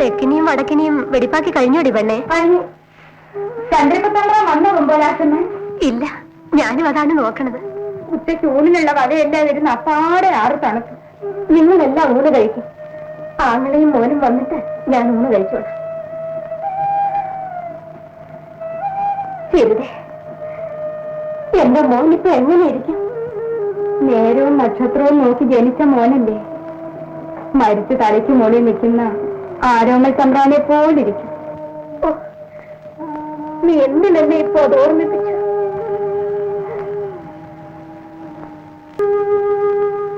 തെക്കിനെയും വടക്കിനെയും വെടിപ്പാക്കി കഴിഞ്ഞോടി പെണ്ണെ? ചന്ദ്രപ്പത്തമ്പ വന്നോ മുമ്പോലാക്കുന്ന? ഇല്ല, ഞാനും അതാണ് നോക്കണത്. ഉച്ചയ്ക്ക് ഊണിനുള്ള വലയെല്ലാം വരുന്ന അപ്പാടെ ആറ് തണുപ്പ്. നിങ്ങളെല്ലാം ഊണ് കഴിക്കും. ആങ്ങളെയും മോനും വന്നിട്ട് ഞാൻ ഊണ് കഴിച്ചോളാം. ശരി, എന്റെ മോനിപ്പോ എങ്ങനെയിരിക്കും? നേരവും നക്ഷത്രവും നോക്കി ജനിച്ച മോനല്ലേ. മരിച്ചു തലയ്ക്ക് മുകളിൽ നിൽക്കുന്ന ആരോമൽ ചന്ദ്രാനെ പോലിരിക്കും. നീ എന്തിനെന്നെ ഇപ്പൊ അത് ഓർമ്മിപ്പിച്ചു?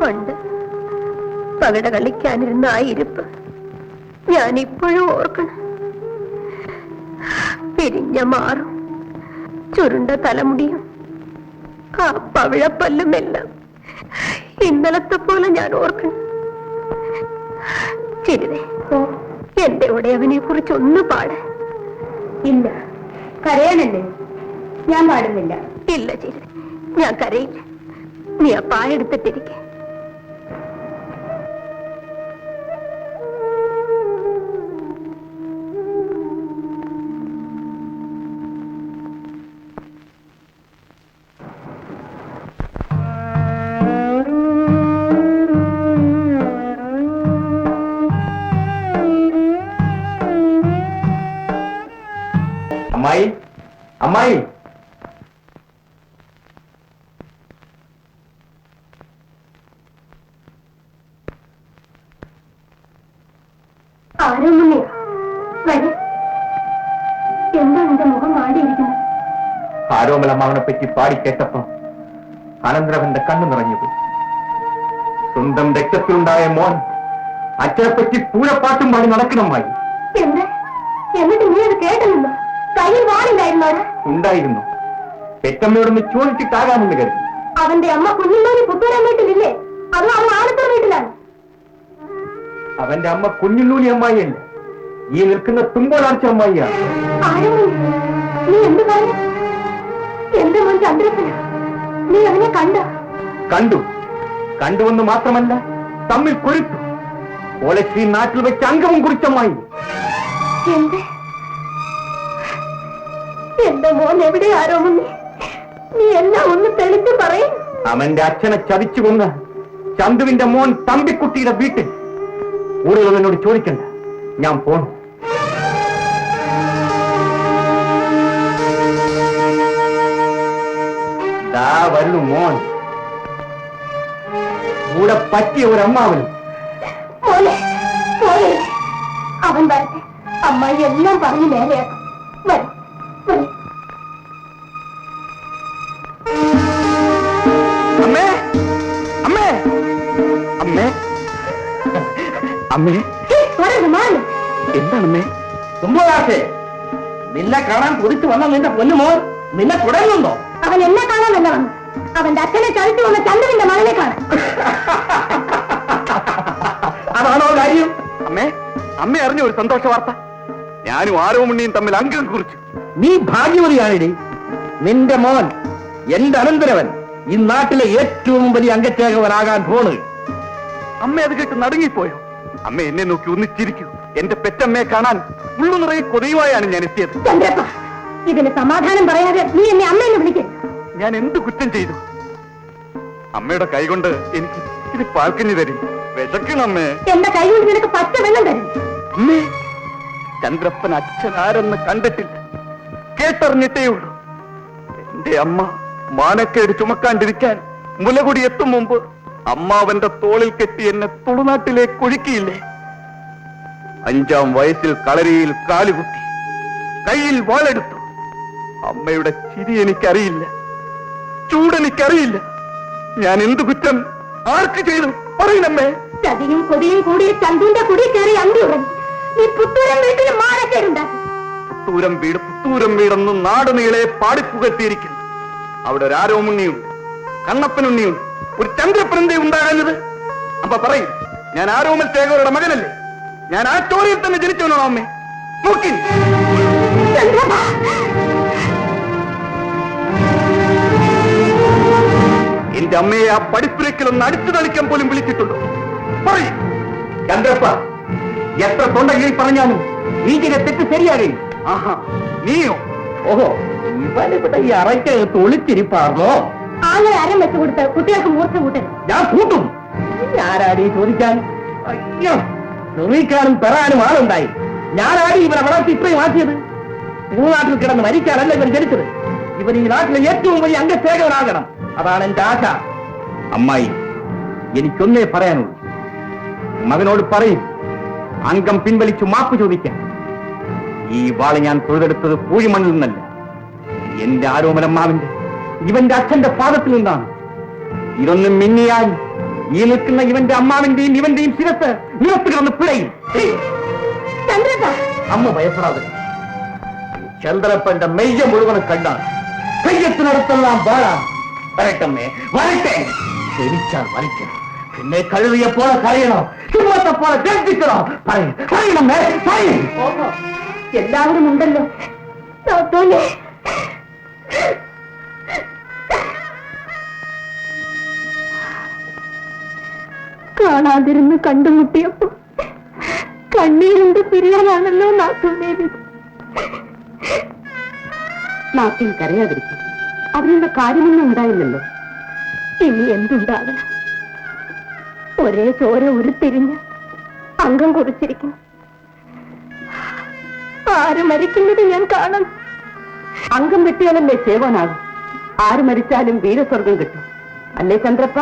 പണ്ട് പകട കളിക്കാനിരുന്ന ആ ഇരിപ്പ് ഞാനിപ്പോഴും ഓർക്കണം. പിരിഞ്ഞ മാറും, ചുരുണ്ട തലമുടിയും ആ പവിഴപ്പല്ലുമെല്ലാം ഇന്നലത്തെ പോലെ ഞാൻ ഓർക്കണം. ചിരിതേ, എന്റെ ഉടയവനെ കുറിച്ച് ഒന്ന് പാട്. ഇല്ല, കരയാനല്ലേ? ഞാൻ പാടുന്നില്ല. ഇല്ല ചിരിതേ, ഞാൻ കരയില്ല. നീ ആ പായെടുത്തിട്ടിരിക്കെ. അമ്മായി, അമ്മായി, ആരോമണിയാ വരെ? എന്താ നിന്റെ മുഖം മാടിയിരിക്കുന്നത്? ആരോമലമ്മാവനെ പറ്റി പാടി കേട്ടപ്പോ അനന്തരവന്റെ കണ്ണു നിറഞ്ഞുപോയി. സ്വന്തം രക്തത്തിലുണ്ടായ മോൻ അച്ഛനെപ്പറ്റി പൂരപ്പാട്ടും പാടി നടക്കണമായി. എന്താ? എന്നിട്ട് നീ അത് കേട്ടിരുന്നു? കയ്യിൽ വാളിണ്ടായിരുന്നോ? ഉണ്ടായിരുന്നു. പെറ്റമ്മയോടൊന്ന് ചോദിച്ചിട്ടാകാമെന്ന് കരുതി. അവന്റെ അമ്മ കുഞ്ഞിമോന് പുത്തൂരാൻ വീട്ടിലില്ലേ? അതോ അവൻ ആലത്തൂർ വീട്ടിലാണ്? അവന്റെ അമ്മ കുഞ്ഞുണ്ണൂനി അമ്മായിയല്ല, ഈ നിൽക്കുന്ന തുമ്പോളാർച്ച അമ്മായിയാണ്. നീ എന്ത് പറഞ്ഞു? എന്റെ മോൻ ചന്ദ്രപ്പന, നീ അവനെ കണ്ടു? കണ്ടുവെന്ന് മാത്രമല്ല, തമ്മിൽ കൊരുത്തു. കോളശ്രീ നാട്ടിൽ വെച്ച് അംഗവും കുറിച്ചമ്മായി. എന്റെ മോൻ എവിടെ? ആരോമണി, നീ എല്ലാം ഒന്ന് തെളിച്ചു പറയും. അവന്റെ അച്ഛനെ ചതിച്ചുകൊന്ന് ചന്തുവിന്റെ മോൻ തമ്പിക്കുട്ടിയുടെ വീട്ടിൽ. കൂടുതൽ എന്നോട് ചോദിക്കണ്ട, ഞാൻ പോണു. ദാ വരുന്നു മോൻ, കൂടെ പറ്റിയ ഒരമ്മാവനും. അവൻ വരട്ടെ, അമ്മായി എല്ലാം പറഞ്ഞു നേരെയാക്കും. വരും. അമ്മേ, അമ്മേ, അമ്മേ, അമ്മേ, എന്താണമ്മേ? തുമ്പോളാശേ, നിന്നെ കാണാൻ കൊതിച്ചു വന്ന നിന്റെ പൊന്നുമോൻ നിന്നെ തുടരുന്നുണ്ടോ? അവൻ എന്നെ കാണാനല്ല വന്നു, അവന്റെ അച്ഛനെ ചതിച്ചു വന്ന ചന്ദ്രന്റെ മകനെ കാണാൻ. അതാണോ കാര്യം? അമ്മേ, അമ്മ അറിഞ്ഞ ഒരു സന്തോഷ വാർത്ത. ഞാനും ആരോമണിയും തമ്മിൽ അംഗം കുറിച്ചു. നീ ഭാഗ്യവതിയാണിടി. നിന്റെ മോൻ, എന്റെ അനന്തരവൻ, ഈ നാട്ടിലെ ഏറ്റവും വലിയ അംഗച്ചേകവനാകാൻ പോണ്. അമ്മ അത് കേട്ട് നടുങ്ങിപ്പോയോ? അമ്മ എന്നെ നോക്കി ഒന്നിച്ചിരിക്കൂ. എന്റെ പെറ്റമ്മയെ കാണാൻ ഉള്ളു നിറയെ കൊതിയുമായാണ് ഞാൻ എത്തിയത്. ചന്ദ്രപ്പ, ഇതിന് സമാധാനം പറയാതെ നീ എന്നെ അമ്മയെന്ന് വിളിക്കും. ഞാൻ എന്ത് കുറ്റം ചെയ്തു? അമ്മയുടെ കൈകൊണ്ട് എനിക്ക് ഇത് പാൽക്കഞ്ഞി തരും. വിശക്കണമ്മേ. എന്റെ കൈ കൊണ്ട് നിനക്ക് പച്ച വെള്ളം തരും. അമ്മേ, ചന്ദ്രപ്പൻ അച്ഛൻ ആരെന്ന് കണ്ടിട്ടില്ല, കേട്ടറിഞ്ഞിട്ടേ ഉള്ളൂ. എന്റെ അമ്മ മാനക്കേട് ചുമക്കാണ്ടിരിക്കാൻ മുലകുടി എത്തും മുമ്പ് അമ്മാവന്റെ തോളിൽ കെട്ടി എന്നെ തുളുനാട്ടിലേക്ക് ഒഴുക്കിയില്ലേ? 5-ാം വയസ്സിൽ കളരിയിൽ കാലുകുത്തി, കയ്യിൽ വാളെടുത്തു. അമ്മയുടെ ചിരി എനിക്കറിയില്ല, ചൂടെനിക്കറിയില്ല. ഞാൻ എന്തു കുറ്റം ആർക്ക് ചെയ്തു പറയണമ്മേ? ചതിയും കൊതിയും കൂടി ചന്തുവിന്റെ കുടി കയറി അന്തി ഉറങ്ങി. നീ പുത്തൂരം വീട്ടിൽ മാനക്കേടുണ്ടാക്കി. പുത്തൂരം വീടെന്ന് നാടുനീളെ പാടിപ്പുകട്ടിയിരിക്കുന്നു. അവിടെ ഒരു ആരോമുണ്ണിയുണ്ട്, കണ്ണപ്പനുണ്ണിയുണ്ട്, ഒരു ചന്ദ്രപ്പനന്തേ ഉണ്ടാകാഞ്ഞത്. അപ്പൊ പറയും, ഞാൻ ആരോമൽ ചേകോരുടെ മകനല്ലേ? ഞാൻ ആ ചോരയിൽ തന്നെ ജനിച്ചവനാണോ അമ്മേ? നോക്കി എന്റെ അമ്മയെ ആ പഠിപ്പുരയ്ക്കലൊന്ന് അടിച്ചു തളിക്കാൻ പോലും വിളിച്ചിട്ടുണ്ടോ? പറയും. ചന്ദ്രപ്പ, എത്ര തൊണ്ടകിൽ പറഞ്ഞാലും നീ ചെയ്ത തെറ്റ് ശരിയാകില്ല. ആഹാ, നീയോ? ഓഹോ, ഇവനിവിടെ ഈ അറയ്ക്കകത്ത് ഒളിച്ചിരിപ്പാർന്നോ? ആങ്ങളെ അരം വെച്ചു കൊടുത്ത് കുട്ടികൾക്ക് മൂർച്ച കൂട്ടരുത്. ഞാൻ കൂട്ടും. നീ ആരാടി ചോദിക്കാൻ? അയ്യോ, ചെറിക്കാനും പെറാനും ആളുണ്ടായി. ഞാനാടി ഇവരെ വളർത്തി ഇത്രയും ആക്കിയത്. നാട്ടിൽ കിടന്ന് മരിക്കാനല്ല ഇവൻ ജനിച്ചത്. ഇവൻ ഈ നാട്ടിലെ ഏറ്റവും വലിയ അംഗസേവകനാകണം. അതാണ് എന്റെ ആശ. അമ്മായി, എനിക്കൊന്നേ പറയാനുള്ളൂ. മകനോട് പറയും അംഗം പിൻവലിച്ചു മാപ്പ് ചോദിക്കാൻ. ഈ വാള് ഞാൻ തൊഴുതെടുത്തത് പൂഴിമണ്ണിൽ നിന്നല്ല, എന്റെ ആരോമലമ്മാവിന്റെ ഇവന്റെ അച്ഛന്റെ പാദത്തിൽ നിന്നാണ്. ഇതൊന്നും മിന്നിയാൽ ഈ നിൽക്കുന്ന ഇവന്റെ അമ്മാവിന്റെയും ഇവന്റെയും ശിരസ് നിരത്ത് കിടന്ന് പിഴയും. അമ്മ ഭയപ്പെടാതെ. ചന്ദ്രപ്പന്റെ മെയ്യ മുഴുവനും കണ്ടാണ്. കയ്യത്തിനടുത്തെല്ലാം വാഴാം. വരട്ടമ്മേ, വരട്ടെ. ക്ഷമിച്ചാൽ വരയ്ക്കണം. പിന്നെ കഴുതിയെ പോലെ കരയണോ, സിംഹത്തെ പോലെ ഗർജിക്കണോ? പറയണമേ, പറയും. ഓഹോ, എല്ലാവരും ഉണ്ടല്ലോ. കാണാതിരുന്ന് കണ്ടുമുട്ടിയപ്പോ കണ്ണീരുണ്ട് പിരിയാനാണല്ലോ നാത്തൂനെ. നാട്ടിൽ കരയാതിരിക്കും. അവരുടെ കാര്യമൊന്നും ഉണ്ടായില്ലല്ലോ. ഇനി എന്തുണ്ടാകണം? ഒരേ ചോര ഉരുത്തിരിഞ്ഞ് അംഗം കുറിച്ചിരിക്കുന്നു. ആര് മരിക്കുന്നത് ഞാൻ കാണണം. അംഗം വെട്ടിയാലല്ലേ സേവനാകും. ആര് മരിച്ചാലും വീരസ്വർഗം കിട്ടും. അല്ലേ ചന്ദ്രപ്പ?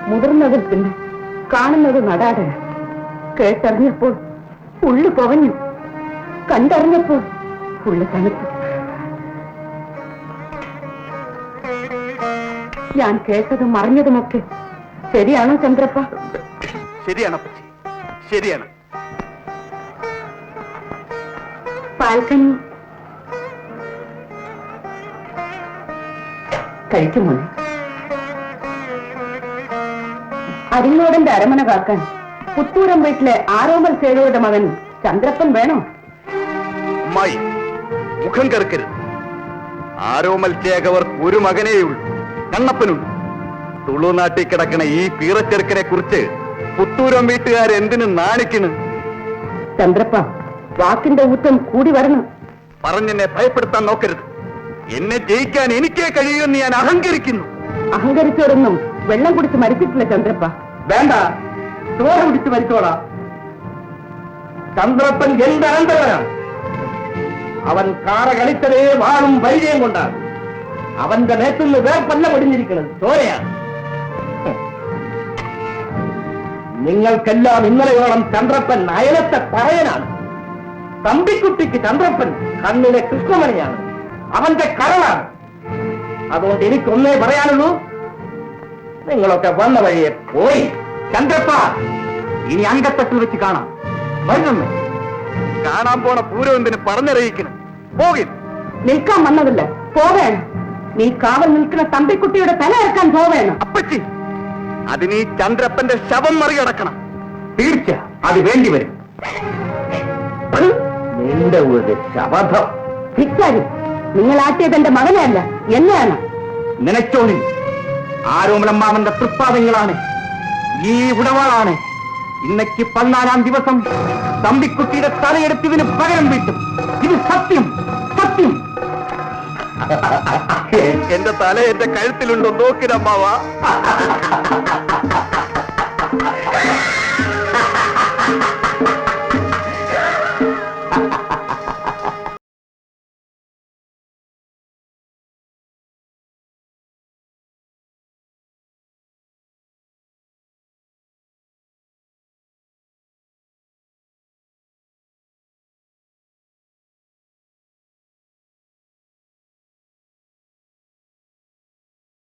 മുതിർന്നതിൽ പിന്നെ കാണുന്നത് നടാടന. കേട്ടറിഞ്ഞപ്പോൾ ഉള്ളു പുകഞ്ഞു, കണ്ടറിഞ്ഞപ്പോൾ ഉള്ളു തണുത്തു. ഞാൻ കേട്ടതും അറിഞ്ഞതുമൊക്കെ ശരിയാണോ ചന്ദ്രപ്പ? ശരിയാണ് അപ്പച്ചി, ശരിയാണ്. പാൽക്കഞ്ഞി കഴിക്കുമോ? അരിങ്ങോടന്റെ അരമന കാക്കാൻ പുത്തൂരം വീട്ടിലെ ആരോമൽ സേവയുടെ മകൻ ചന്ദ്രപ്പൻ വേണോ? അമ്മായി, മുഖം കറുക്കരുത്. ആരോമൽ ചേകവർക്ക് ഒരു മകനേയുള്ളൂ, കണ്ണപ്പനുണ്ട്. തുളുനാട്ടിൽ കിടക്കണ ഈ പീറച്ചെറുക്കനെ കുറിച്ച് പുത്തൂരം വീട്ടുകാരെന്തിനു നാണിക്കണ്? ചന്ദ്രപ്പ, വാക്കിന്റെ ഊറ്റം കൂടി വരണം. പറഞ്ഞെന്നെ ഭയപ്പെടുത്താൻ നോക്കരുത്. എന്നെ ജയിക്കാൻ എനിക്കേ കഴിയുമെന്ന് ഞാൻ അഹങ്കരിക്കുന്നു. അഹങ്കരിച്ചോരൊന്നും വെള്ളം കുടിച്ച് മരിച്ചിട്ടില്ല ചന്ദ്രപ്പ. വേണ്ട, ചോര പിടിച്ച് മരിച്ചോളാം. ചന്ദ്രപ്പൻ എന്റെ അനന്തരവനാണ്. അവൻ കാറ കളിച്ചതേ വാളും വൈര്യയും കൊണ്ടാണ്. അവന്റെ നേത്തുനിന്ന് വേർപ്പല്ല പൊടിഞ്ഞിരിക്കുന്നത്, ചോരയാണ്. നിങ്ങൾക്കെല്ലാം ഇന്നലെയോളം ചന്ദ്രപ്പൻ അയലത്തെ പറയനാണ്. തമ്പിക്കുട്ടിക്ക് ചന്ദ്രപ്പൻ കണ്ണിലെ കൃഷ്ണമണിയാണ്, അവന്റെ കരളാണ്. അതുകൊണ്ട് എനിക്കൊന്നേ പറയാനുള്ളൂ, നിങ്ങളൊക്കെ വന്ന വഴിയെ പോയി. ചന്ദ്രപ്പ, ഇനി അങ്കത്തട്ടിൽ വെച്ച് കാണാം. വരുന്നേ. കാണാൻ പോണ പൂരവെന്തിന് പറഞ്ഞറിയിക്കണം. പോകിൻ. നിൽക്കാൻ വന്നതല്ല, പോവേണം. നീ കാവൽ നിൽക്കുന്ന തമ്പിക്കുട്ടിയുടെ തല ഇറക്കാൻ പോവേണം. അപ്പച്ചി, അതിന് ഈ ചന്ദ്രപ്പന്റെ ശവം മറികടക്കണം. തീർച്ച അത് വേണ്ടി വരും. നിന്റെ ഒരു ശപഥം. ഭിക്ഷാരി, നിങ്ങൾ ആട്ടിയത് എന്റെ മകനെയല്ല, എന്നെയാണ്. നിനച്ചോളി, ആരോമലമ്മാവന്റെ തൃപ്പാദങ്ങളാണ്, ഈ ഉടവാളാണ്. ഇന്നയ്ക്ക് 14-ാം ദിവസം തമ്പിക്കുട്ടിയുടെ തലയെടുത്തതിന് പകരം വീട്ടും. ഇത് സത്യം, സത്യം. എന്റെ തല എന്റെ കഴുത്തിലുണ്ടോ നോക്കിനമ്മാവാ.